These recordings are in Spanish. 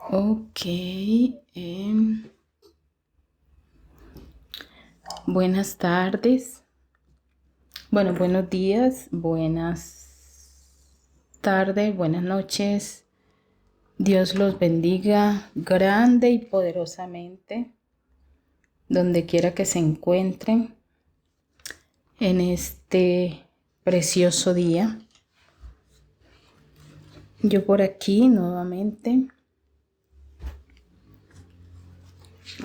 Ok, buenas tardes. Bueno, buenos días, buenas tardes, buenas noches. Dios los bendiga grande y poderosamente, donde quiera que se encuentren en este precioso día. Yo por aquí nuevamente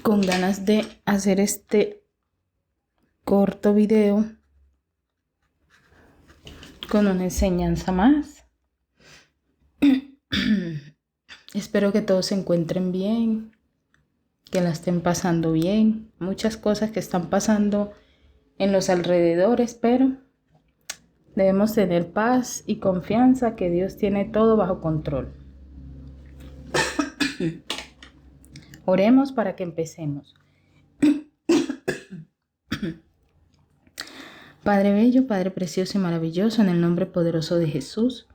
con ganas de hacer este corto video con una enseñanza más. Espero que todos se encuentren bien, que la estén pasando bien. Muchas cosas que están pasando en los alrededores, pero debemos tener paz y confianza que Dios tiene todo bajo control. Oremos para que empecemos. Padre bello, Padre precioso y maravilloso, en el nombre poderoso de Jesús,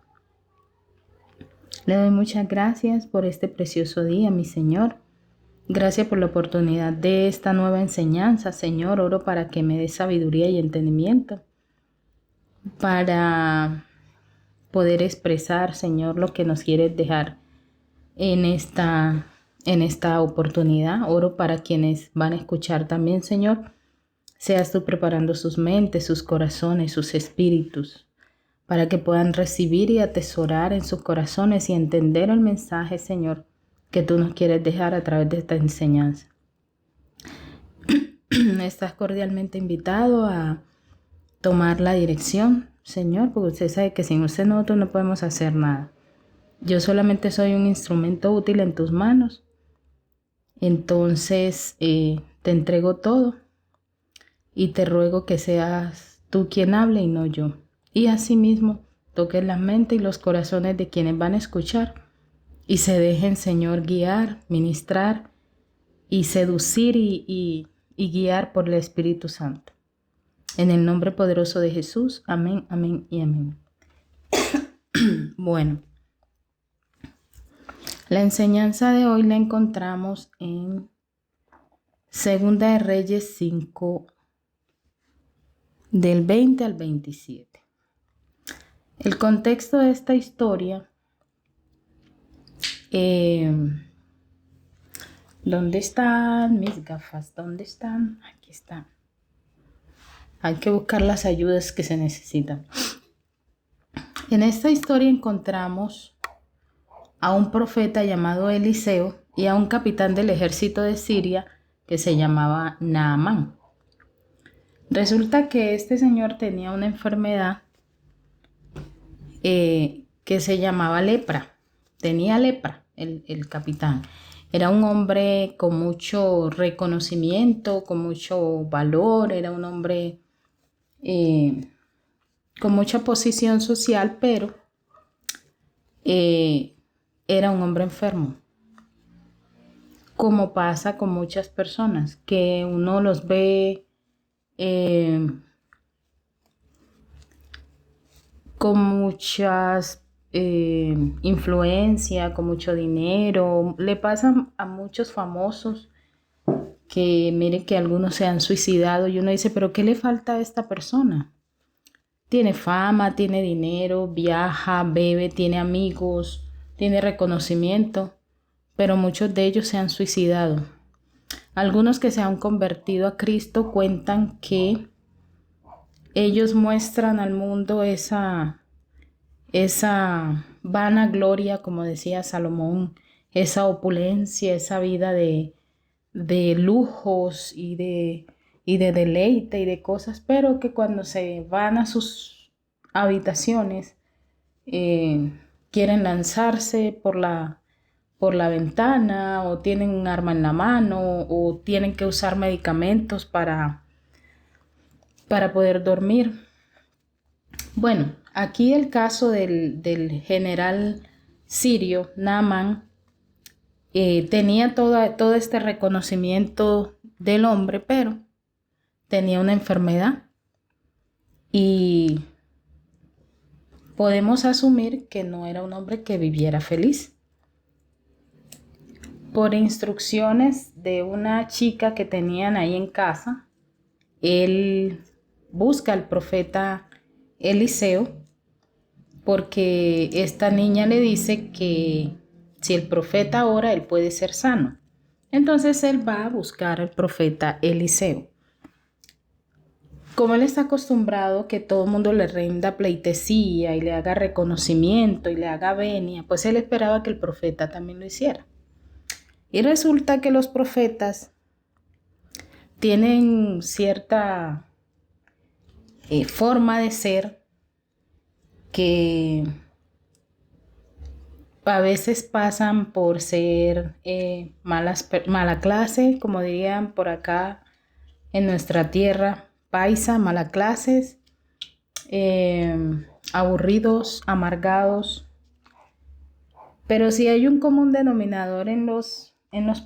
le doy muchas gracias por este precioso día, mi Señor. Gracias por la oportunidad de esta nueva enseñanza, Señor. Oro para que me dé sabiduría y entendimiento para poder expresar, Señor, lo que nos quieres dejar en esta oportunidad. Oro para quienes van a escuchar también, Señor. Seas tú preparando sus mentes, sus corazones, sus espíritus, para que puedan recibir y atesorar en sus corazones y entender el mensaje, Señor, que tú nos quieres dejar a través de esta enseñanza. Estás cordialmente invitado a tomar la dirección, Señor, porque usted sabe que sin usted nosotros no podemos hacer nada. Yo solamente soy un instrumento útil en tus manos. Entonces te entrego todo y te ruego que seas tú quien hable y no yo. Y asimismo toques la mente y los corazones de quienes van a escuchar y se dejen, Señor, guiar, ministrar y seducir y guiar por el Espíritu Santo. En el nombre poderoso de Jesús, amén, amén y amén. Bueno, la enseñanza de hoy la encontramos en Segunda de Reyes 5, del 20 al 27. El contexto de esta historia, ¿dónde están mis gafas? ¿Dónde están? Aquí están. Hay que buscar las ayudas que se necesitan. En esta historia encontramos a un profeta llamado Eliseo y a un capitán del ejército de Siria que se llamaba Naamán. Resulta que este señor tenía una enfermedad que se llamaba lepra. Tenía lepra el capitán. Era un hombre con mucho reconocimiento, con mucho valor, era un hombre con mucha posición social, pero era un hombre enfermo. Como pasa con muchas personas, que uno los ve con muchas influencia, con mucho dinero. Le pasa a muchos famosos que mire que algunos se han suicidado y uno dice, pero ¿qué le falta a esta persona? Tiene fama, tiene dinero, viaja, bebe, tiene amigos, tiene reconocimiento, pero muchos de ellos se han suicidado. Algunos que se han convertido a Cristo cuentan que ellos muestran al mundo esa vanagloria, como decía Salomón, esa opulencia, esa vida de lujos y de deleite y de cosas, pero que cuando se van a sus habitaciones quieren lanzarse por la ventana o tienen un arma en la mano o tienen que usar medicamentos para poder dormir. Bueno, aquí el caso del general sirio, Naamán, tenía todo este reconocimiento del hombre, pero tenía una enfermedad y podemos asumir que no era un hombre que viviera feliz. por instrucciones de una chica que tenían ahí en casa, él busca al profeta Eliseo porque esta niña le dice que si el profeta ora, él puede ser sano. Entonces él va a buscar al profeta Eliseo. Como él está acostumbrado que todo el mundo le rinda pleitesía y le haga reconocimiento y le haga venia, pues él esperaba que el profeta también lo hiciera. Y resulta que los profetas tienen cierta forma de ser que a veces pasan por ser mala clase, como dirían por acá en nuestra tierra paisa, mala clases, aburridos, amargados. Pero sí hay un común denominador en los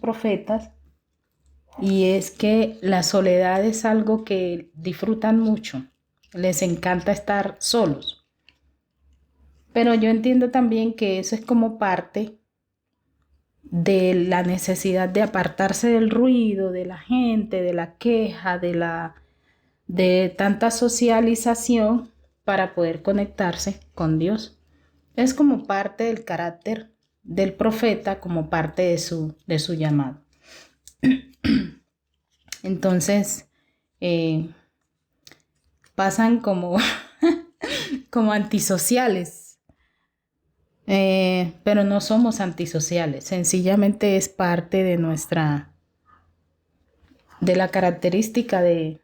profetas, y es que la soledad es algo que disfrutan mucho, les encanta estar solos. Pero yo entiendo también que eso es como parte de la necesidad de apartarse del ruido, de la gente, de la queja, de tanta socialización para poder conectarse con Dios. Es como parte del carácter del profeta, como parte de su llamado. Entonces, pasan como, como antisociales. Pero no somos antisociales, sencillamente es parte de la característica de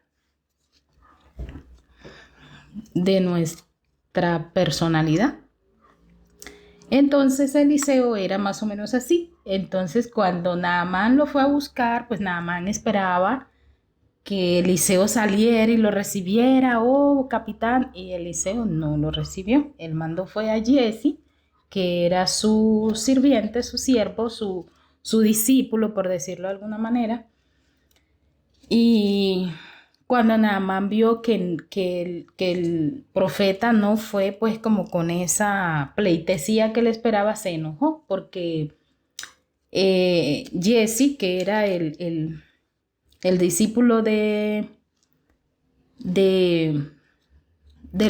nuestra personalidad. Entonces Eliseo era más o menos así. Entonces cuando Naamán lo fue a buscar, pues Naamán esperaba que Eliseo saliera y lo recibiera, oh capitán, y Eliseo no lo recibió. El mando fue a Giesi, que era su sirviente, su siervo, su discípulo, por decirlo de alguna manera. Y cuando Naamán vio que el profeta no fue pues como con esa pleitesía que le esperaba, se enojó porque Giesi, que era el discípulo del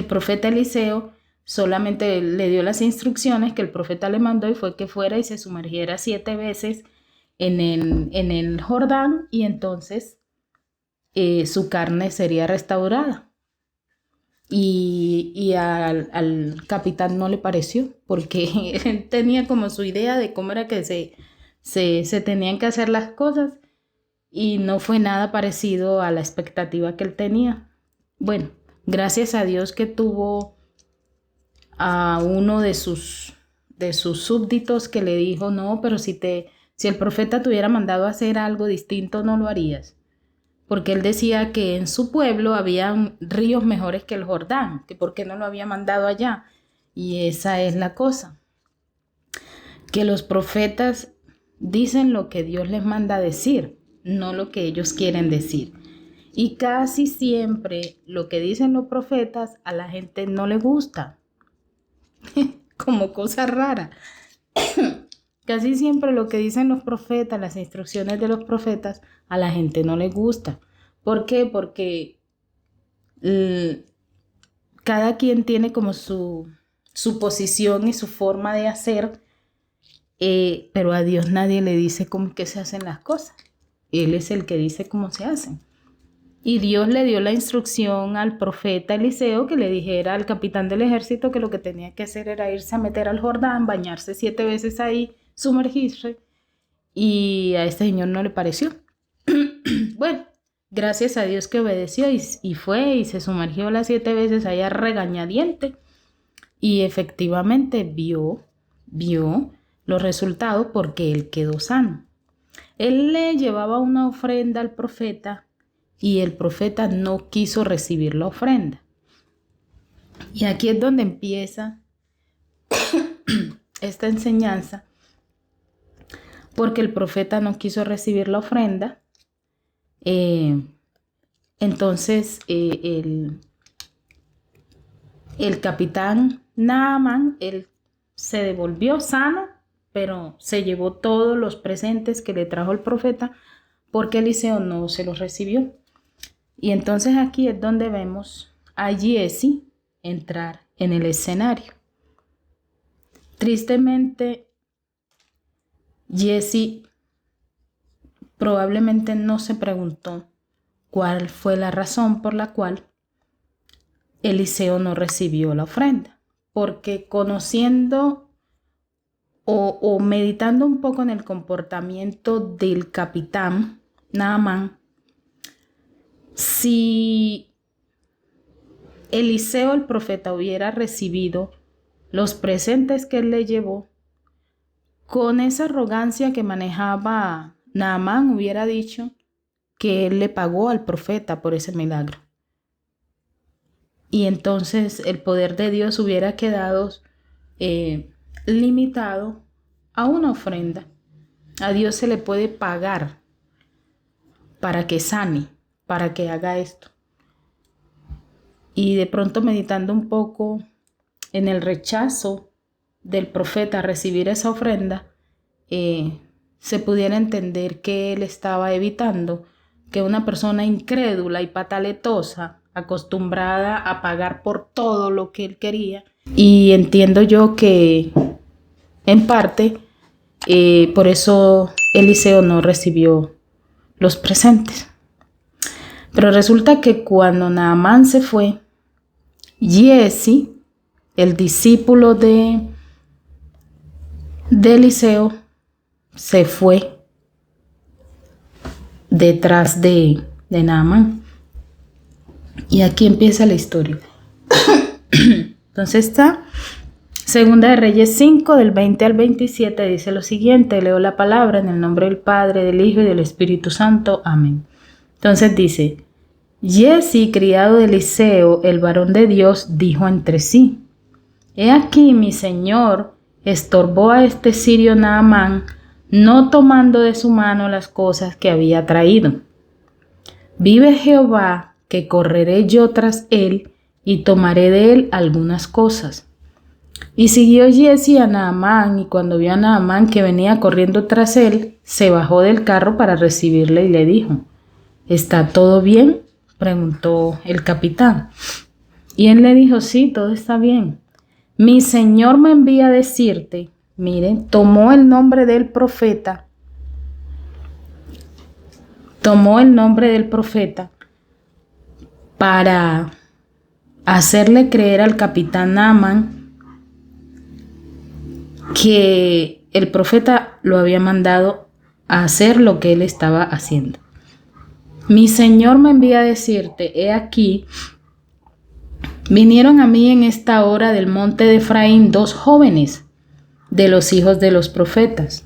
profeta Eliseo, solamente le dio las instrucciones que el profeta le mandó, y fue que fuera y se sumergiera 7 veces en el Jordán, y entonces su carne sería restaurada. Y al capitán no le pareció, porque él tenía como su idea de cómo era que se tenían que hacer las cosas, y no fue nada parecido a la expectativa que él tenía. Bueno, gracias a Dios que tuvo a uno de sus súbditos que le dijo, no, pero si el profeta te hubiera mandado a hacer algo distinto, no lo harías. Porque él decía que en su pueblo había ríos mejores que el Jordán, que por qué no lo había mandado allá. Y esa es la cosa, que los profetas dicen lo que Dios les manda decir, no lo que ellos quieren decir. Y casi siempre lo que dicen los profetas a la gente no le gusta, como cosa rara. Casi siempre lo que dicen los profetas, las instrucciones de los profetas, a la gente no le gusta. ¿Por qué? Porque cada quien tiene como su posición y su forma de hacer, pero a Dios nadie le dice cómo que se hacen las cosas. Él es el que dice cómo se hacen. Y Dios le dio la instrucción al profeta Eliseo que le dijera al capitán del ejército que lo que tenía que hacer era irse a meter al Jordán, bañarse 7 veces ahí, sumergirse, y a este señor no le pareció. Bueno, gracias a Dios que obedeció y fue y se sumergió las 7 veces allá regañadiente, y efectivamente vio los resultados porque él quedó sano. Él le llevaba una ofrenda al profeta y el profeta no quiso recibir la ofrenda. Y aquí es donde empieza esta enseñanza, porque el profeta no quiso recibir la ofrenda. Entonces el capitán Naamán, él se devolvió sano, pero se llevó todos los presentes que le trajo el profeta porque Eliseo no se los recibió. Y entonces aquí es donde vemos a Giezi entrar en el escenario. Tristemente, Giezi probablemente no se preguntó cuál fue la razón por la cual Eliseo no recibió la ofrenda, porque conociendo o meditando un poco en el comportamiento del capitán Naamán, si Eliseo el profeta hubiera recibido los presentes que él le llevó, con esa arrogancia que manejaba Naamán, hubiera dicho que él le pagó al profeta por ese milagro. Y entonces el poder de Dios hubiera quedado limitado a una ofrenda. A Dios se le puede pagar para que sane, para que haga esto. Y de pronto, meditando un poco en el rechazo del profeta a recibir esa ofrenda, se pudiera entender que él estaba evitando que una persona incrédula y pataletosa, acostumbrada a pagar por todo lo que él quería, y entiendo yo que en parte por eso Eliseo no recibió los presentes. Pero resulta que cuando Naamán se fue, Giezi, el discípulo de Eliseo, se fue detrás de Naamán. Y aquí empieza la historia. Entonces está Segunda de Reyes 5, del 20 al 27, dice lo siguiente. Leo la palabra en el nombre del Padre, del Hijo y del Espíritu Santo. Amén. Entonces dice: Giezi, criado de Eliseo, el varón de Dios, dijo entre sí: He aquí mi señor estorbó a este sirio Naamán, no tomando de su mano las cosas que había traído. Vive Jehová, que correré yo tras él y tomaré de él algunas cosas. Y siguió Giezi a Naamán, y cuando vio a Naamán que venía corriendo tras él, se bajó del carro para recibirle y le dijo: ¿Está todo bien?, preguntó el capitán. Y él le dijo: Sí, todo está bien. Mi señor me envía a decirte. Miren, tomó el nombre del profeta para hacerle creer al capitán Naamán que el profeta lo había mandado a hacer lo que él estaba haciendo. Mi señor me envía a decirte: he aquí, vinieron a mí en esta hora del monte de Efraín 2 jóvenes de los hijos de los profetas.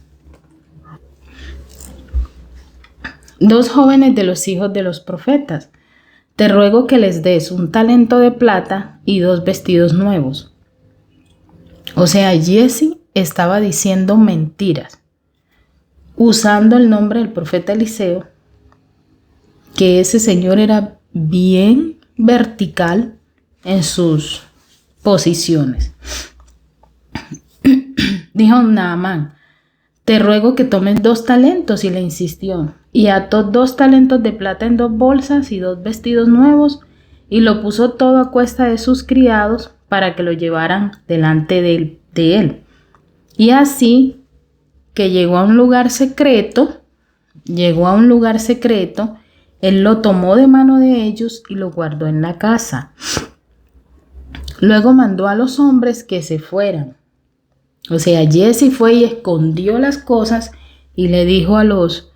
2 jóvenes de los hijos de los profetas. Te ruego que les des un talento de plata y 2 vestidos nuevos. O sea, Giezi estaba diciendo mentiras, usando el nombre del profeta Eliseo, que ese señor era bien vertical en sus posiciones. Dijo Naamán: te ruego que tomes 2 talentos, y le insistió, y ató 2 talentos de plata en 2 bolsas y 2 vestidos nuevos, y lo puso todo a cuesta de sus criados para que lo llevaran delante de él. Y así que llegó a un lugar secreto, él lo tomó de mano de ellos y lo guardó en la casa. Luego mandó a los hombres que se fueran. O sea, Giezi fue y escondió las cosas y le dijo a los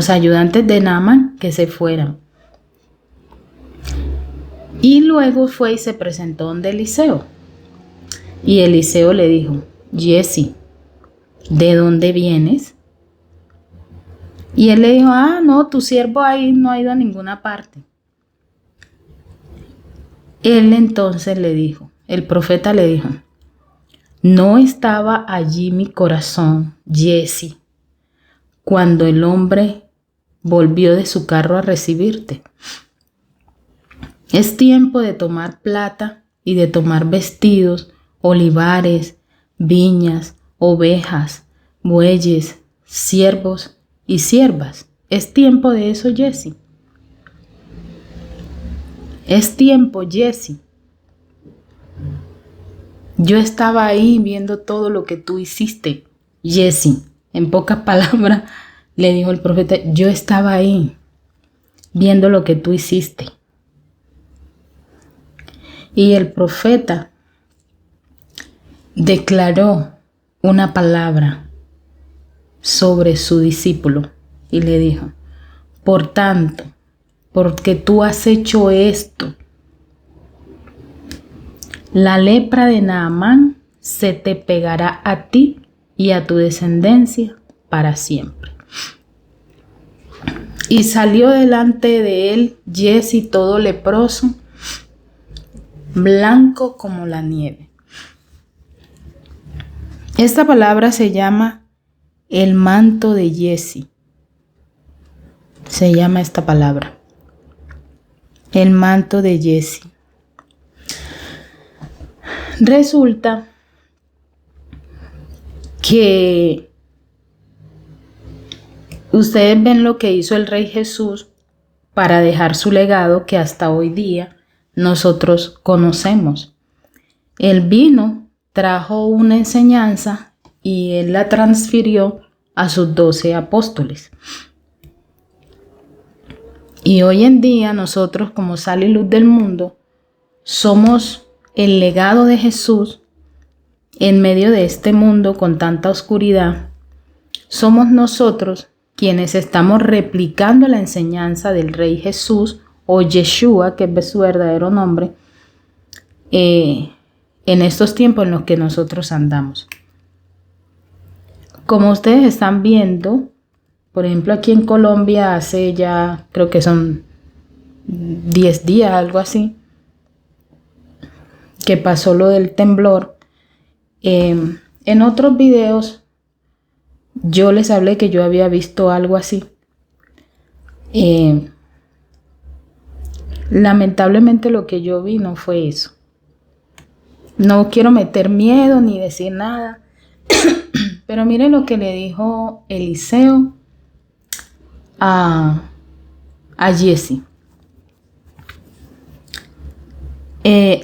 ayudantes de Naamán que se fueran. Y luego fue y se presentó donde Eliseo. Y Eliseo le dijo: Giezi, ¿de dónde vienes? Y él le dijo: no, tu siervo ahí no ha ido a ninguna parte. Él entonces le dijo, el profeta le dijo: ¿no estaba allí mi corazón, Giezi, cuando el hombre volvió de su carro a recibirte? Es tiempo de tomar plata y de tomar vestidos olivares, viñas, ovejas, bueyes, siervos y siervas. Es tiempo de eso, Jesse. Es tiempo, Jesse. Yo estaba ahí viendo todo lo que tú hiciste, Jesse. En pocas palabras le dijo el profeta, yo estaba ahí viendo lo que tú hiciste. Y el profeta declaró una palabra sobre su discípulo y le dijo, por tanto, porque tú has hecho esto, la lepra de Naamán se te pegará a ti y a tu descendencia para siempre. Y salió delante de él Jesse todo leproso, blanco como la nieve. Esta palabra se llama el manto de Jesse. Se llama esta palabra. El manto de Jesse. Resulta que ustedes ven lo que hizo el Rey Jesús para dejar su legado que hasta hoy día nosotros conocemos. Él vino, trajo una enseñanza y él la transfirió a sus 12 apóstoles. Y hoy en día nosotros, como sal y luz del mundo, somos el legado de Jesús en medio de este mundo con tanta oscuridad. Somos nosotros quienes estamos replicando la enseñanza del Rey Jesús o Yeshua, que es su verdadero nombre, en estos tiempos en los que nosotros andamos. Como ustedes están viendo, por ejemplo, aquí en Colombia hace ya, creo que son 10 días, algo así, que pasó lo del temblor. En otros videos yo les hablé que yo había visto algo así. Lamentablemente lo que yo vi no fue eso. No quiero meter miedo ni decir nada, pero miren lo que le dijo Eliseo a Jesse.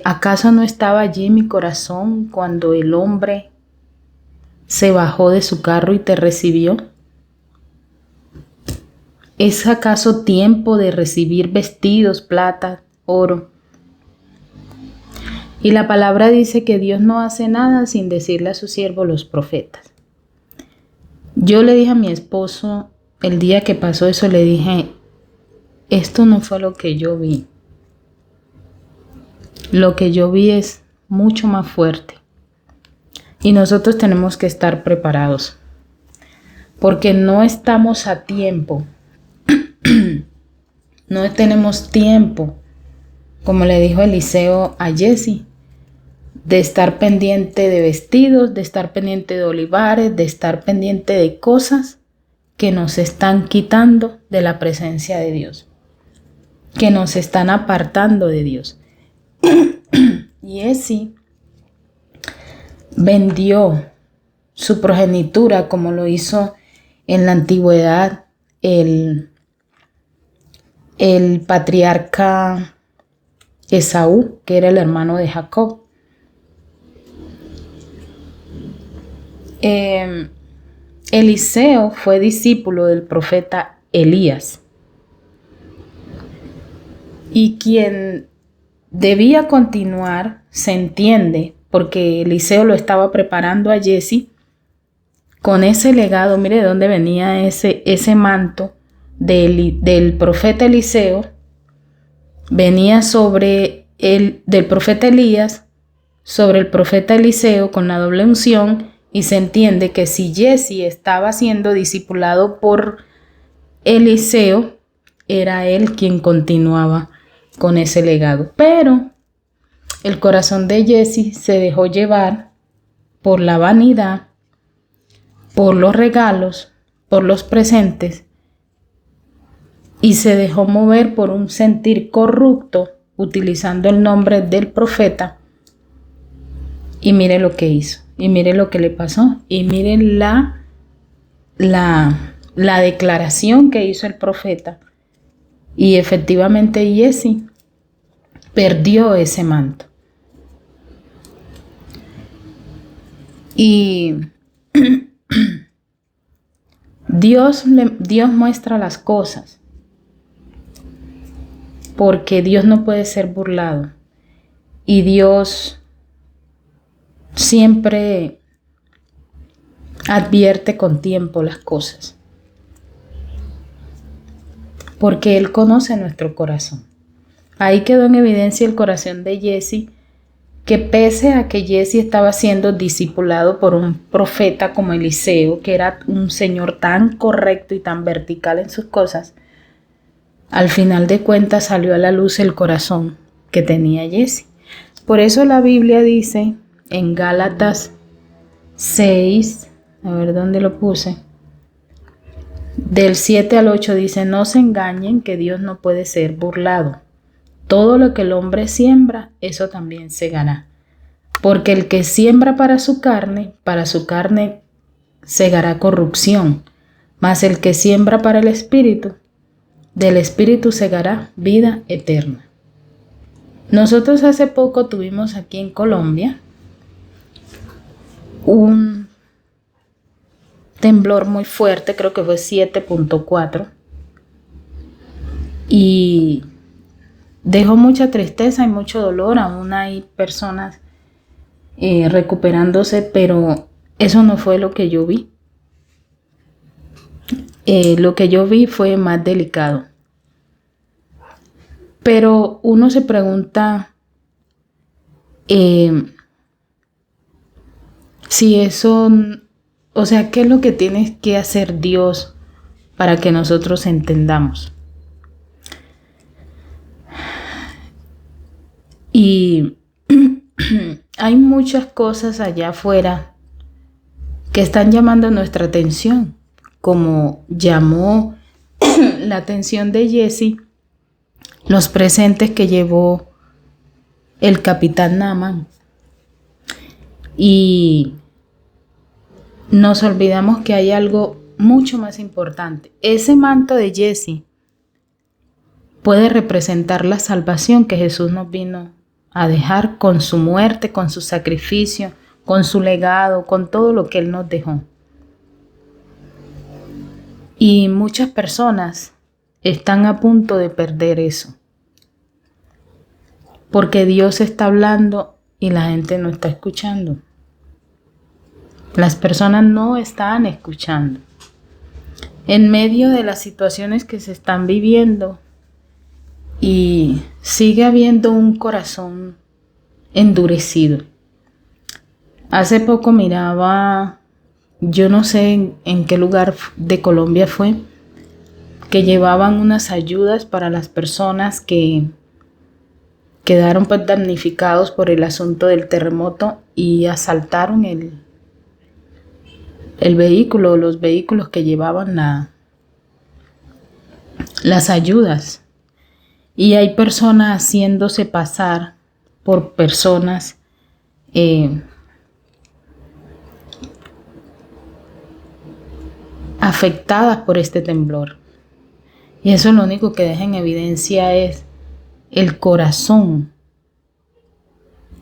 ¿Acaso no estaba allí mi corazón cuando el hombre se bajó de su carro y te recibió? ¿Es acaso tiempo de recibir vestidos, plata, oro? Y la palabra dice que Dios no hace nada sin decirle a sus siervos los profetas. Yo le dije a mi esposo, el día que pasó eso, le dije, esto no fue lo que yo vi. Lo que yo vi es mucho más fuerte. Y nosotros tenemos que estar preparados. Porque no estamos a tiempo. No tenemos tiempo, como le dijo Eliseo a Jesse, de estar pendiente de vestidos, de estar pendiente de olivares, de estar pendiente de cosas que nos están quitando de la presencia de Dios, que nos están apartando de Dios. Y Jesse vendió su progenitura como lo hizo en la antigüedad el patriarca Esaú, que era el hermano de Jacob. Eliseo fue discípulo del profeta Elías. Y quien debía continuar, se entiende, porque Eliseo lo estaba preparando a Jesse con ese legado. Mire de dónde venía ese manto del profeta Eliseo. Venía del profeta Elías sobre el profeta Eliseo con la doble unción, y se entiende que si Jesse estaba siendo discipulado por Eliseo, era él quien continuaba con ese legado. Pero el corazón de Jesse se dejó llevar por la vanidad, por los regalos, por los presentes, y se dejó mover por un sentir corrupto, utilizando el nombre del profeta Y mire lo que hizo, y mire lo que le pasó, y miren la declaración que hizo el profeta. Y efectivamente Giezi perdió ese manto. Y Dios muestra las cosas, porque Dios no puede ser burlado. Y Dios siempre advierte con tiempo las cosas, porque Él conoce nuestro corazón. Ahí quedó en evidencia el corazón de Giezi, que pese a que Giezi estaba siendo discipulado por un profeta como Eliseo, que era un señor tan correcto y tan vertical en sus cosas, al final de cuentas salió a la luz el corazón que tenía Giezi. Por eso la Biblia dice en Gálatas 6, a ver dónde lo puse, del 7 al 8 dice: no se engañen, que Dios no puede ser burlado. Todo lo que el hombre siembra, eso también segará. Porque el que siembra para su carne segará corrupción. Mas el que siembra para el Espíritu, del Espíritu segará vida eterna. Nosotros hace poco tuvimos aquí en Colombia un temblor muy fuerte, creo que fue 7.4, y dejó mucha tristeza y mucho dolor. Aún hay personas recuperándose, pero eso no fue lo que yo vi. Lo que yo vi fue más delicado. Pero uno se pregunta si eso, o sea, ¿qué es lo que tiene que hacer Dios para que nosotros entendamos? Y hay muchas cosas allá afuera que están llamando nuestra atención, como llamó la atención de Giezi los presentes que llevó el capitán Naamán. Y nos olvidamos que hay algo mucho más importante. Ese manto de Giezi puede representar la salvación que Jesús nos vino a dejar con su muerte, con su sacrificio, con su legado, con todo lo que Él nos dejó. Y muchas personas están a punto de perder eso, porque Dios está hablando y la gente no está escuchando. Las personas no están escuchando. En medio de las situaciones que se están viviendo, y sigue habiendo un corazón endurecido. Hace poco miraba, yo no sé en qué lugar de Colombia fue, que llevaban unas ayudas para las personas que quedaron pues damnificados por el asunto del terremoto y asaltaron el vehículo, los vehículos que llevaban las ayudas. Y hay personas haciéndose pasar por personas afectadas por este temblor. Y eso lo único que deja en evidencia es el corazón.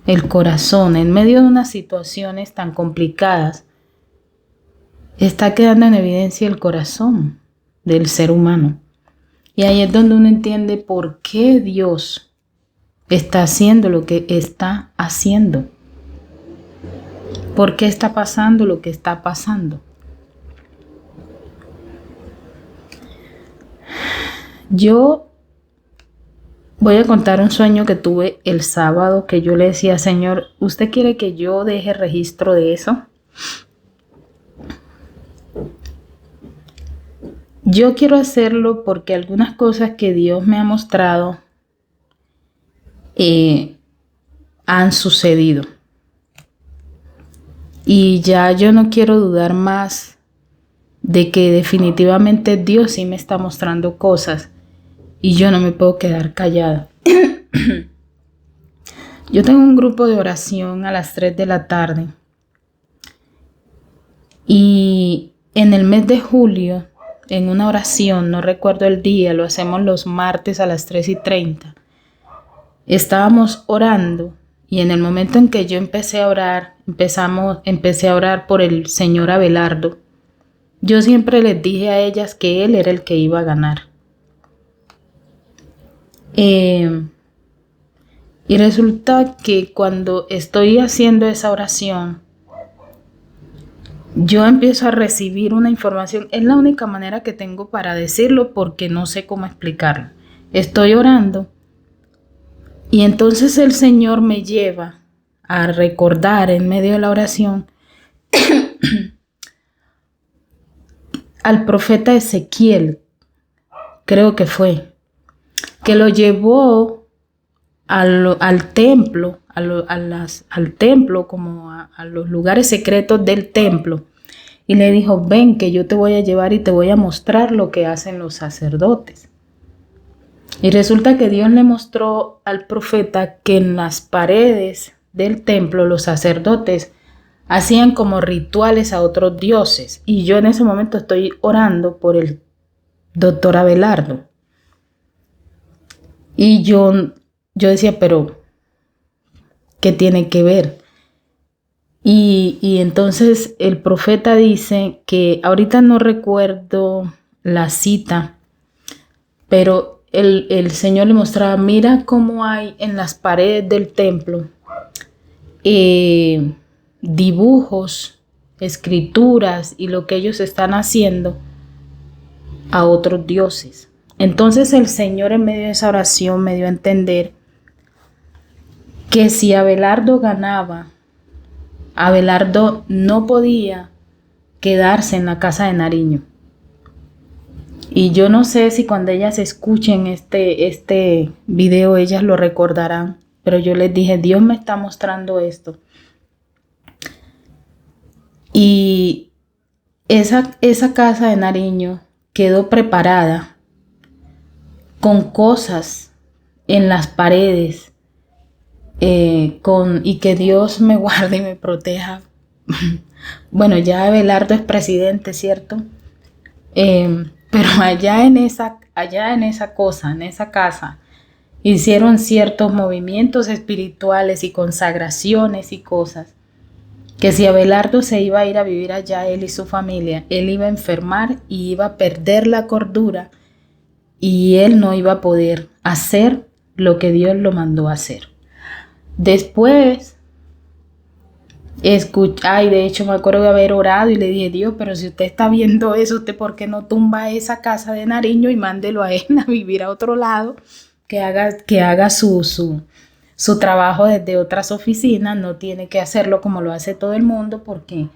El corazón, en medio de unas situaciones tan complicadas, está quedando en evidencia el corazón del ser humano. Y ahí es donde uno entiende por qué Dios está haciendo lo que está haciendo. ¿Por qué está pasando lo que está pasando? Yo voy a contar un sueño que tuve el sábado, que yo le decía: Señor, ¿usted quiere que yo deje registro de eso? Yo quiero hacerlo porque algunas cosas que Dios me ha mostrado han sucedido. Y ya yo no quiero dudar más de que definitivamente Dios sí me está mostrando cosas y yo no me puedo quedar callada. Yo tengo un grupo de oración a las 3 de la tarde y en el mes de julio, en una oración, no recuerdo el día, lo hacemos los martes a las 3:30. Estábamos orando y en el momento en que yo empecé a orar, empecé a orar por el señor Abelardo. Yo siempre les dije a ellas que él era el que iba a ganar. Y resulta que cuando estoy haciendo esa oración, yo empiezo a recibir una información. Es la única manera que tengo para decirlo porque no sé cómo explicarlo. Estoy orando y entonces el Señor me lleva a recordar en medio de la oración al profeta Ezequiel, creo que fue, que lo llevó al templo, al templo, como a los lugares secretos del templo, y le dijo: ven que yo te voy a llevar y te voy a mostrar lo que hacen los sacerdotes. Y resulta que Dios le mostró al profeta que en las paredes del templo los sacerdotes hacían como rituales a otros dioses. Y yo en ese momento estoy orando por el doctor Abelardo. Y yo decía, pero ¿qué tiene que ver? Y entonces el profeta dice que, ahorita no recuerdo la cita, pero el Señor le mostraba: mira cómo hay en las paredes del templo dibujos, escrituras y lo que ellos están haciendo a otros dioses. Entonces el Señor, en medio de esa oración, me dio a entender que si Abelardo ganaba, Abelardo no podía quedarse en la casa de Nariño. Y yo no sé si cuando ellas escuchen este video ellas lo recordarán, pero yo les dije: Dios me está mostrando esto. Y esa casa de Nariño quedó preparada con cosas en las paredes, y que Dios me guarde y me proteja. Bueno, ya Abelardo es presidente, ¿cierto? Pero allá en esa casa, hicieron ciertos movimientos espirituales y consagraciones y cosas, que si Abelardo se iba a ir a vivir allá, él y su familia, él iba a enfermar y iba a perder la cordura y él no iba a poder hacer lo que Dios lo mandó a hacer. Después, de hecho me acuerdo de haber orado y le dije: Dios, pero si usted está viendo eso, ¿usted por qué no tumba esa casa de Nariño y mándelo a él a vivir a otro lado? Que haga su trabajo desde otras oficinas, no tiene que hacerlo como lo hace todo el mundo, porque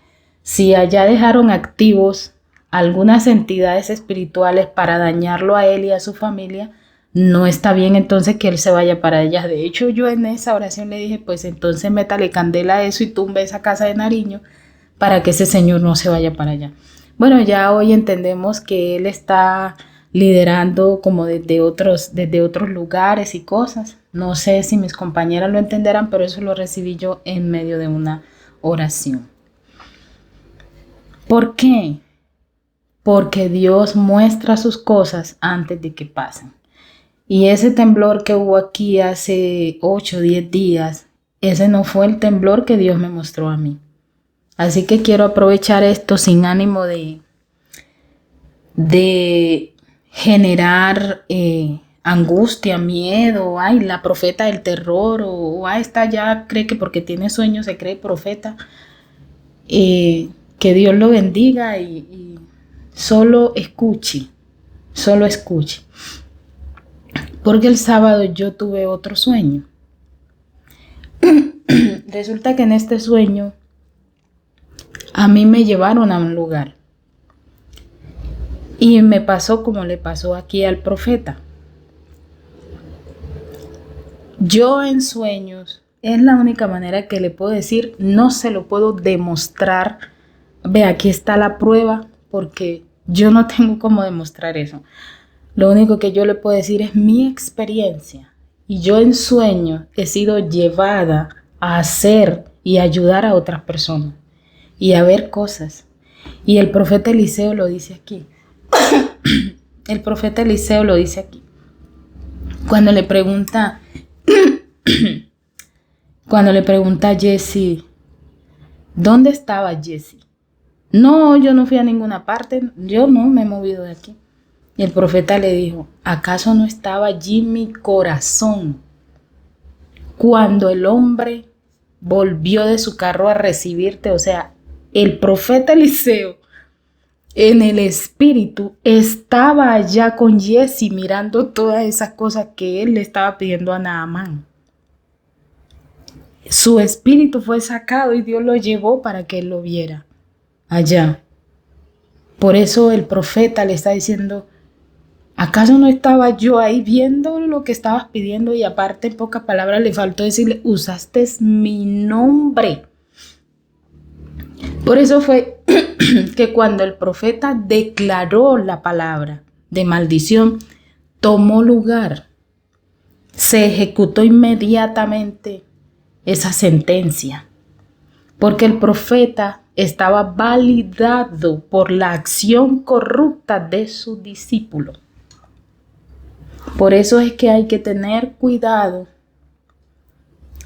si allá dejaron activos algunas entidades espirituales para dañarlo a él y a su familia, no está bien entonces que él se vaya para allá. De hecho, yo en esa oración le dije: pues entonces métale candela a eso y tumbe esa casa de Nariño para que ese señor no se vaya para allá. Bueno, ya hoy entendemos que él está liderando como desde otros lugares y cosas. No sé si mis compañeras lo entenderán, pero eso lo recibí yo en medio de una oración. ¿Por qué? Porque Dios muestra sus cosas antes de que pasen. Y ese temblor que hubo aquí hace 8 o 10 días, ese no fue el temblor que Dios me mostró a mí. Así que quiero aprovechar esto sin ánimo de generar angustia, miedo. Ay, la profeta del terror, o esta ya cree que porque tiene sueños se cree profeta. Que Dios lo bendiga y solo escuche. Porque el sábado yo tuve otro sueño. Resulta que en este sueño a mí me llevaron a un lugar. Y me pasó como le pasó aquí al profeta. Yo en sueños, es la única manera que le puedo decir, no se lo puedo demostrar. Ve, aquí está la prueba, porque yo no tengo cómo demostrar eso. Lo único que yo le puedo decir es mi experiencia. y yo en sueño he sido llevada a hacer y ayudar a otras personas y a ver cosas. Y el profeta Eliseo lo dice aquí. El profeta Eliseo lo dice aquí. Cuando le pregunta a Jesse, ¿dónde estaba Jesse? No, yo no fui a ninguna parte, yo no me he movido de aquí. Y el profeta le dijo, ¿acaso no estaba allí mi corazón cuando el hombre volvió de su carro a recibirte? O sea, el profeta Eliseo en el espíritu estaba allá con Jesse mirando todas esas cosas que él le estaba pidiendo a Naamán. Su espíritu fue sacado y Dios lo llevó para que él lo viera allá. Por eso el profeta le está diciendo, ¿acaso no estaba yo ahí viendo lo que estabas pidiendo? Y aparte, en pocas palabras, le faltó decirle, usaste mi nombre. Por eso fue que cuando el profeta declaró la palabra de maldición, tomó lugar, se ejecutó inmediatamente esa sentencia, porque el profeta estaba validado por la acción corrupta de su discípulo. Por eso es que hay que tener cuidado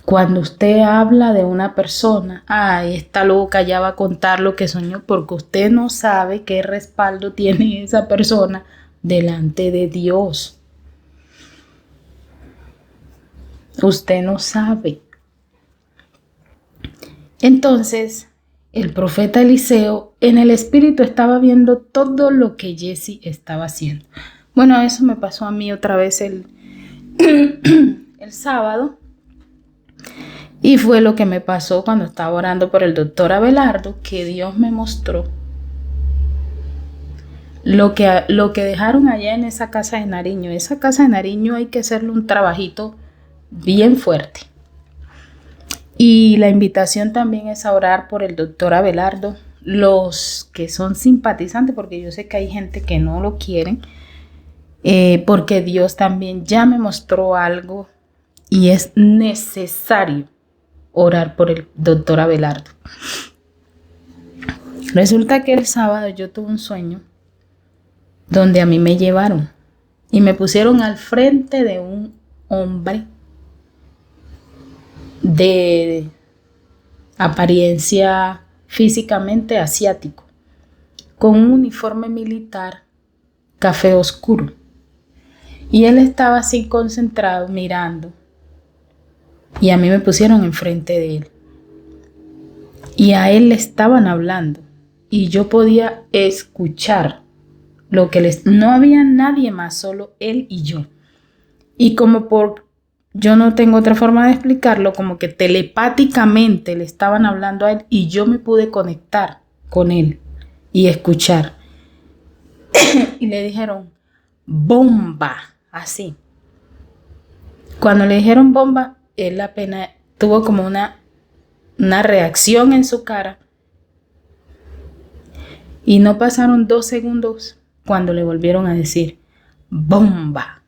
cuando usted habla de una persona. Esta loca ya va a contar lo que soñó, porque usted no sabe qué respaldo tiene esa persona delante de Dios. Usted no sabe. Entonces, el profeta Eliseo en el espíritu estaba viendo todo lo que Jesse estaba haciendo. Bueno, eso me pasó a mí otra vez el sábado. Y fue lo que me pasó cuando estaba orando por el doctor Abelardo, que Dios me mostró lo que dejaron allá en esa casa de Nariño. Esa casa de Nariño hay que hacerle un trabajito bien fuerte. Y la invitación también es a orar por el doctor Abelardo. Los que son simpatizantes, porque yo sé que hay gente que no lo quieren, porque Dios también ya me mostró algo y es necesario orar por el doctor Abelardo. Resulta que el sábado yo tuve un sueño donde a mí me llevaron y me pusieron al frente de un hombre de apariencia físicamente asiático, con un uniforme militar café oscuro. Y él estaba así concentrado mirando. Y a mí me pusieron enfrente de él. Y a él le estaban hablando. Y yo podía escuchar lo que no había nadie más, solo él y yo. Y yo no tengo otra forma de explicarlo, como que telepáticamente le estaban hablando a él y yo me pude conectar con él y escuchar. Y le dijeron, bomba, así. Cuando le dijeron bomba, él apenas tuvo como una reacción en su cara. Y no pasaron 2 segundos cuando le volvieron a decir, bomba.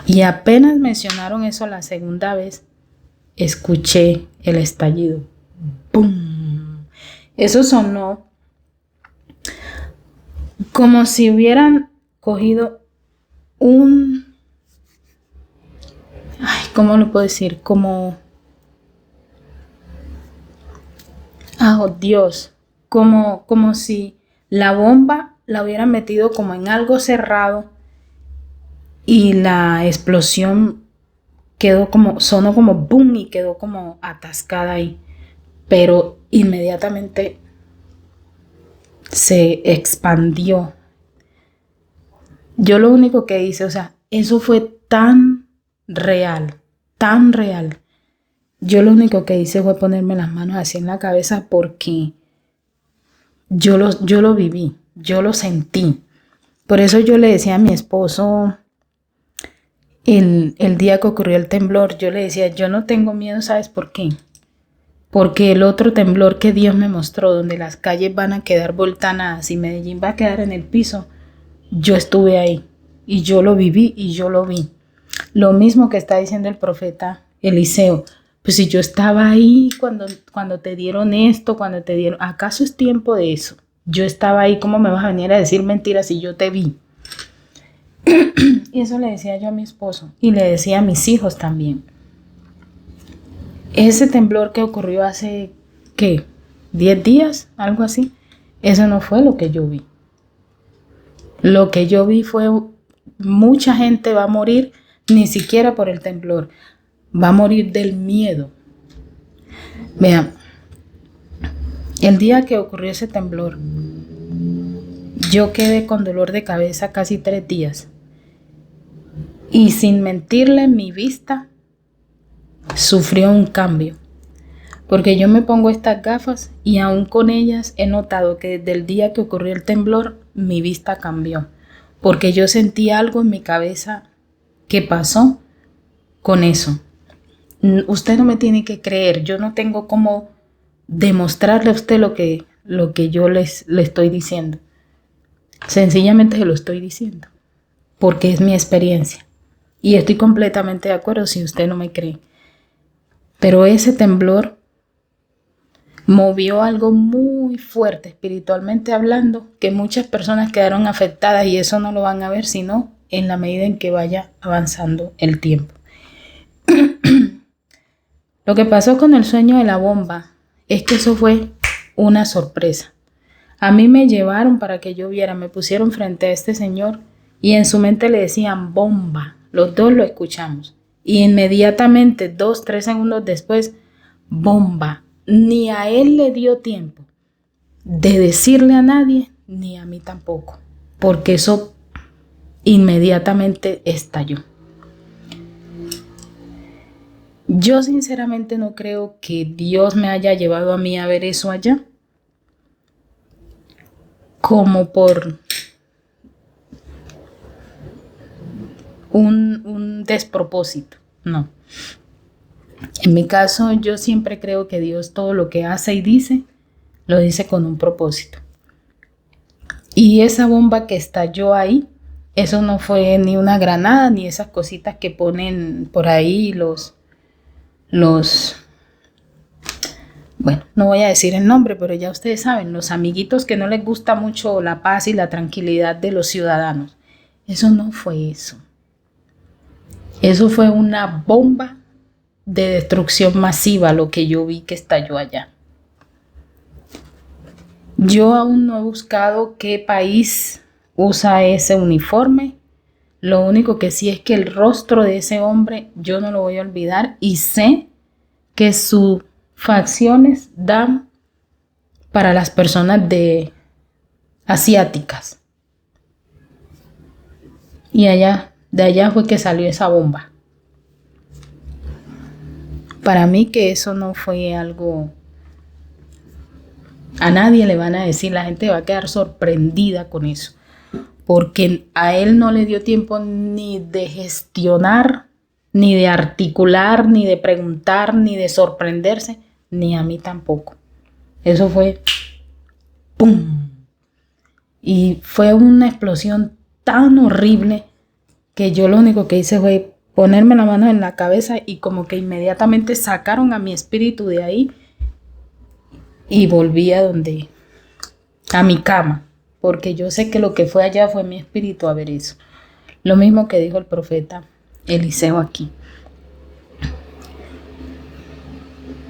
Y apenas mencionaron eso la segunda vez, escuché el estallido. ¡Bum! Eso sonó como si hubieran cogido ¿cómo lo puedo decir? Dios, como si la bomba la hubieran metido como en algo cerrado y la explosión sonó como boom y quedó como atascada ahí, pero inmediatamente se expandió. Yo lo único que hice, eso fue tan real. Yo lo único que hice fue ponerme las manos así en la cabeza porque yo lo viví, yo lo sentí. Por eso yo le decía a mi esposo el día que ocurrió el temblor, yo le decía, yo no tengo miedo, ¿sabes por qué? Porque el otro temblor que Dios me mostró, donde las calles van a quedar voltanadas y Medellín va a quedar en el piso, yo estuve ahí y yo lo viví y yo lo vi. Lo mismo que está diciendo el profeta Eliseo. Pues si yo estaba ahí cuando te dieron esto, ¿acaso es tiempo de eso? Yo estaba ahí, ¿cómo me vas a venir a decir mentiras si yo te vi? Y eso le decía yo a mi esposo y le decía a mis hijos también. Ese temblor que ocurrió hace, ¿qué? 10 días, algo así. Eso no fue lo que yo vi. Lo que yo vi fue mucha gente va a morir, ni siquiera por el temblor. Va a morir del miedo. Vean, el día que ocurrió ese temblor, yo quedé con dolor de cabeza casi 3 días. Y sin mentirle, mi vista sufrió un cambio. Porque yo me pongo estas gafas y aún con ellas he notado que desde el día que ocurrió el temblor, mi vista cambió. Porque yo sentí algo en mi cabeza que pasó con eso. Usted no me tiene que creer, yo no tengo cómo demostrarle a usted lo que yo le estoy diciendo. Sencillamente se lo estoy diciendo, porque es mi experiencia. Y estoy completamente de acuerdo si usted no me cree. Pero ese temblor movió algo muy fuerte espiritualmente hablando, que muchas personas quedaron afectadas y eso no lo van a ver sino en la medida en que vaya avanzando el tiempo. Lo que pasó con el sueño de la bomba es que eso fue una sorpresa. A mí me llevaron para que yo viera, me pusieron frente a este señor y en su mente le decían bomba. Los dos lo escuchamos. Y inmediatamente, 2, 3 segundos después, bomba. Ni a él le dio tiempo de decirle a nadie, ni a mí tampoco, porque eso inmediatamente estalló. Yo sinceramente no creo que Dios me haya llevado a mí a ver eso allá como por un despropósito, no. En mi caso, yo siempre creo que Dios todo lo que hace y dice, lo dice con un propósito. Y esa bomba que estalló ahí, eso no fue ni una granada, ni esas cositas que ponen por ahí bueno, no voy a decir el nombre, pero ya ustedes saben, los amiguitos que no les gusta mucho la paz y la tranquilidad de los ciudadanos. Eso no fue eso. Eso fue una bomba de destrucción masiva lo que yo vi que estalló allá. Yo aún no he buscado qué país usa ese uniforme. Lo único que sí es que el rostro de ese hombre yo no lo voy a olvidar y sé que sus facciones dan para las personas asiáticas. Y de allá fue que salió esa bomba. Para mí que eso no fue algo... A nadie le van a decir, la gente va a quedar sorprendida con eso. Porque a él no le dio tiempo ni de gestionar, ni de articular, ni de preguntar, ni de sorprenderse, ni a mí tampoco. Eso fue ¡pum! Y fue una explosión tan horrible que yo lo único que hice fue ponerme la mano en la cabeza y como que inmediatamente sacaron a mi espíritu de ahí y volví a mi cama, porque yo sé que lo que fue allá fue mi espíritu a ver eso. Lo mismo que dijo el profeta Eliseo aquí.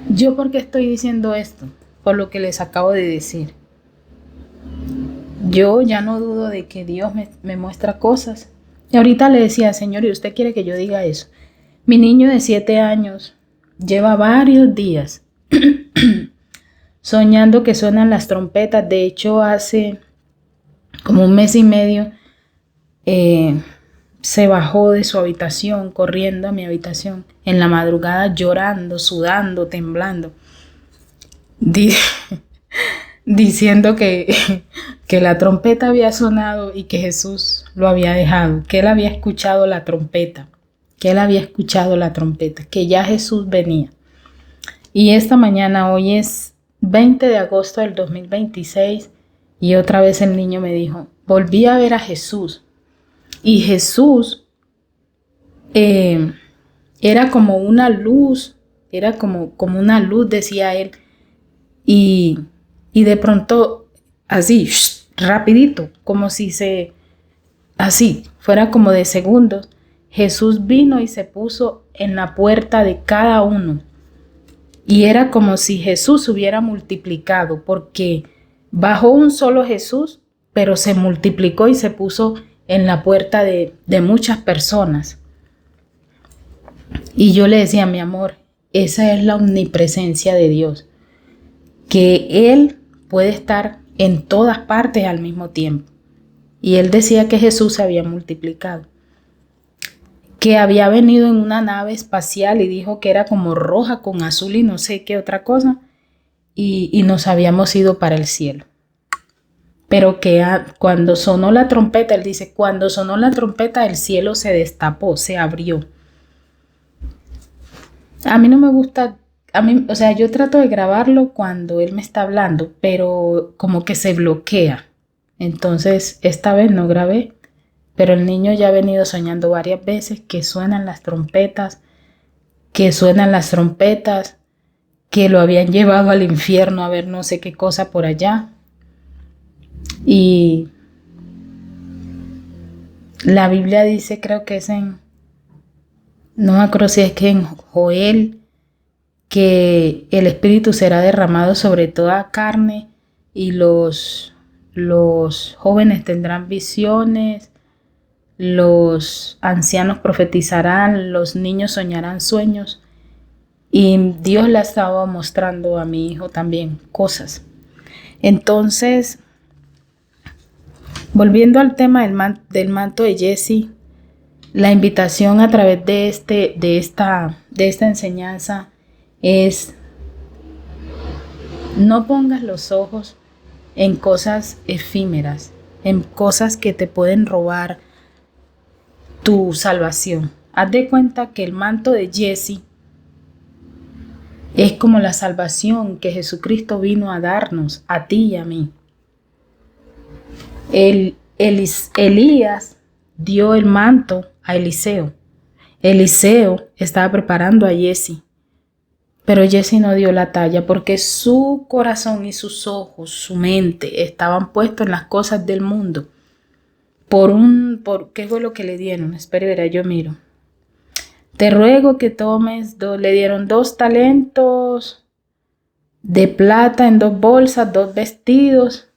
¿Yo por qué estoy diciendo esto? Por lo que les acabo de decir. Yo ya no dudo de que Dios me muestra cosas. Y ahorita le decía, Señor, ¿y usted quiere que yo diga eso? Mi niño de 7 años lleva varios días soñando que suenan las trompetas. De hecho, hace como 1 mes y medio se bajó de su habitación, corriendo a mi habitación, en la madrugada llorando, sudando, temblando, diciendo que la trompeta había sonado y que Jesús lo había dejado, que él había escuchado la trompeta, que ya Jesús venía. Y esta mañana, hoy es 20 de agosto del 2026, y otra vez el niño me dijo, volví a ver a Jesús. Y Jesús eh, era como una luz, era como una luz, decía él, y, y de pronto, así, rapidito, como si así, fuera como de segundos, Jesús vino y se puso en la puerta de cada uno. Y era como si Jesús hubiera multiplicado, porque bajó un solo Jesús, pero se multiplicó y se puso en la puerta de muchas personas. Y yo le decía, mi amor, esa es la omnipresencia de Dios, que Él puede estar en todas partes al mismo tiempo. Y él decía que Jesús se había multiplicado, que había venido en una nave espacial y dijo que era como roja con azul y no sé qué otra cosa, y nos habíamos ido para el cielo. Pero que cuando sonó la trompeta, él dice, cuando sonó la trompeta el cielo se destapó, se abrió. A mí no me gusta, o sea, yo trato de grabarlo cuando él me está hablando, pero como que se bloquea. Entonces, esta vez no grabé, pero el niño ya ha venido soñando varias veces que suenan las trompetas, que lo habían llevado al infierno a ver no sé qué cosa por allá. Y la Biblia dice, creo que es no me acuerdo si es que en Joel, que el Espíritu será derramado sobre toda carne y los jóvenes tendrán visiones, los ancianos profetizarán, los niños soñarán sueños. Y Dios le estaba mostrando a mi hijo también cosas. Entonces, volviendo al tema del manto de Jesse, la invitación a través de esta enseñanza es: no pongas los ojos en cosas efímeras, en cosas que te pueden robar tu salvación. Haz de cuenta que el manto de Jesse es como la salvación que Jesucristo vino a darnos, a ti y a mí. Elías dio el manto a Eliseo. Eliseo estaba preparando a Jesse, pero Jesse no dio la talla porque su corazón y sus ojos, su mente estaban puestos en las cosas del mundo. ¿Qué fue lo que le dieron? Espera, verá, yo miro. Te ruego que tomes le dieron 2 talentos de plata en 2 bolsas, 2 vestidos,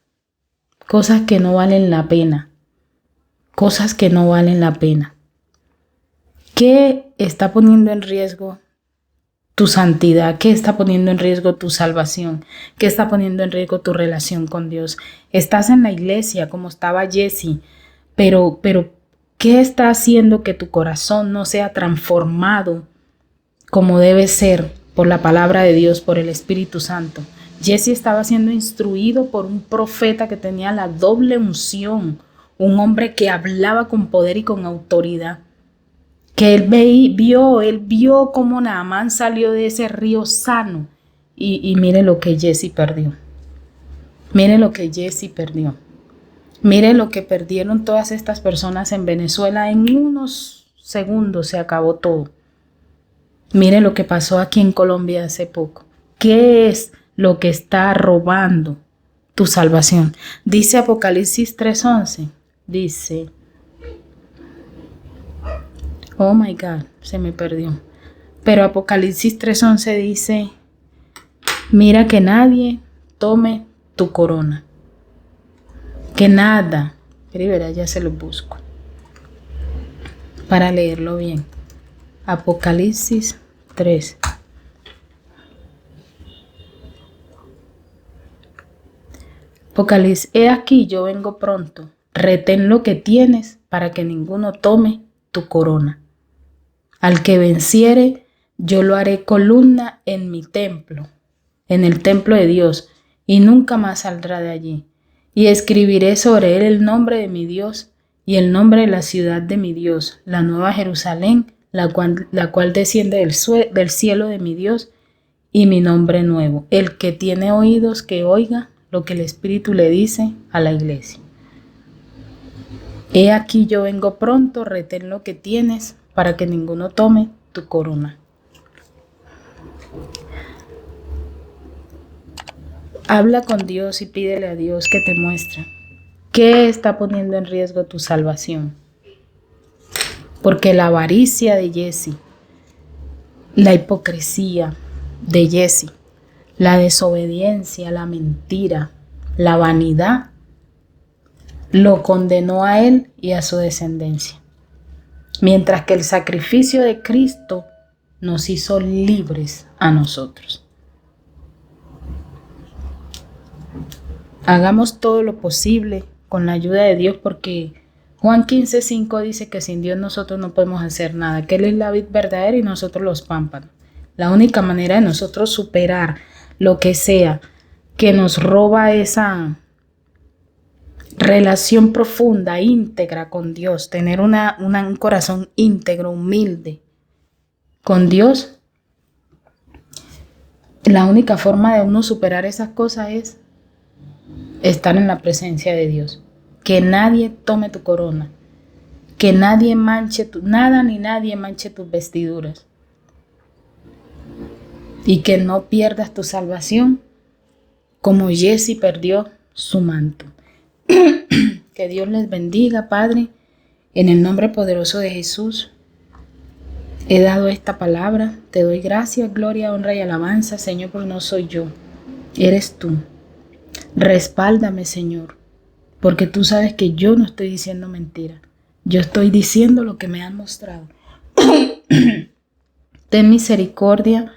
cosas que no valen la pena, cosas que no valen la pena. ¿Qué está poniendo en riesgo tu santidad? ¿Qué está poniendo en riesgo tu salvación? ¿Qué está poniendo en riesgo tu relación con Dios? Estás en la iglesia como estaba Jesse, pero ¿qué está haciendo que tu corazón no sea transformado como debe ser por la palabra de Dios, por el Espíritu Santo? Jesse estaba siendo instruido por un profeta que tenía la doble unción, un hombre que hablaba con poder y con autoridad, que él vio cómo Naamán salió de ese río sano, y mire lo que Jesse perdió. Mire lo que Jesse perdió. Mire lo que perdieron todas estas personas en Venezuela. En unos segundos se acabó todo. Mire lo que pasó aquí en Colombia hace poco. ¿Qué es lo que está robando tu salvación? Dice Apocalipsis 3:11. Dice, oh my God, se me perdió. Pero Apocalipsis 3:11 dice, mira que nadie tome tu corona. Que nada, pero ya se lo busco para leerlo bien. Apocalipsis 3. Apocalipsis, he aquí yo vengo pronto, retén lo que tienes para que ninguno tome tu corona. Al que venciere, yo lo haré columna en mi templo, en el templo de Dios, y nunca más saldrá de allí. Y escribiré sobre él el nombre de mi Dios y el nombre de la ciudad de mi Dios, la nueva Jerusalén, la cual desciende del cielo de mi Dios, y mi nombre nuevo. El que tiene oídos, que oiga lo que el Espíritu le dice a la iglesia. He aquí yo vengo pronto, retén lo que tienes para que ninguno tome tu corona. Habla con Dios y pídele a Dios que te muestre qué está poniendo en riesgo tu salvación. Porque la avaricia de Jesse, la hipocresía de Jesse, la desobediencia, la mentira, la vanidad, lo condenó a él y a su descendencia. Mientras que el sacrificio de Cristo nos hizo libres a nosotros. Hagamos todo lo posible con la ayuda de Dios, porque Juan 15:5 dice que sin Dios nosotros no podemos hacer nada, que Él es la vid verdadera y nosotros los pámpanos. La única manera de nosotros superar lo que sea que nos roba esa relación profunda, íntegra con Dios, tener un corazón íntegro, humilde con Dios, la única forma de uno superar esas cosas es estar en la presencia de Dios. Que nadie tome tu corona, que nadie manche nada ni nadie manche tus vestiduras, y que no pierdas tu salvación como Jesse perdió su manto. Que Dios les bendiga, Padre, en el nombre poderoso de Jesús. He dado esta palabra, te doy gracias, gloria, honra y alabanza, Señor, porque no soy yo, eres tú. Respáldame, Señor, porque tú sabes que yo no estoy diciendo mentira. Yo estoy diciendo lo que me han mostrado. Ten misericordia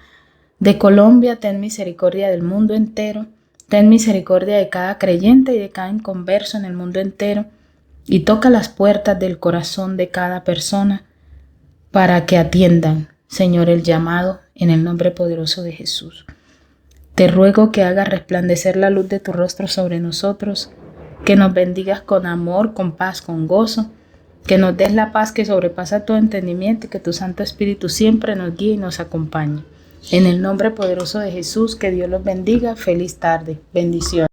de Colombia, ten misericordia del mundo entero. Ten misericordia de cada creyente y de cada inconverso en el mundo entero. Y toca las puertas del corazón de cada persona para que atiendan, Señor, el llamado en el nombre poderoso de Jesús. Te ruego que hagas resplandecer la luz de tu rostro sobre nosotros, que nos bendigas con amor, con paz, con gozo, que nos des la paz que sobrepasa todo entendimiento y que tu Santo Espíritu siempre nos guíe y nos acompañe. En el nombre poderoso de Jesús, que Dios los bendiga. Feliz tarde. Bendiciones.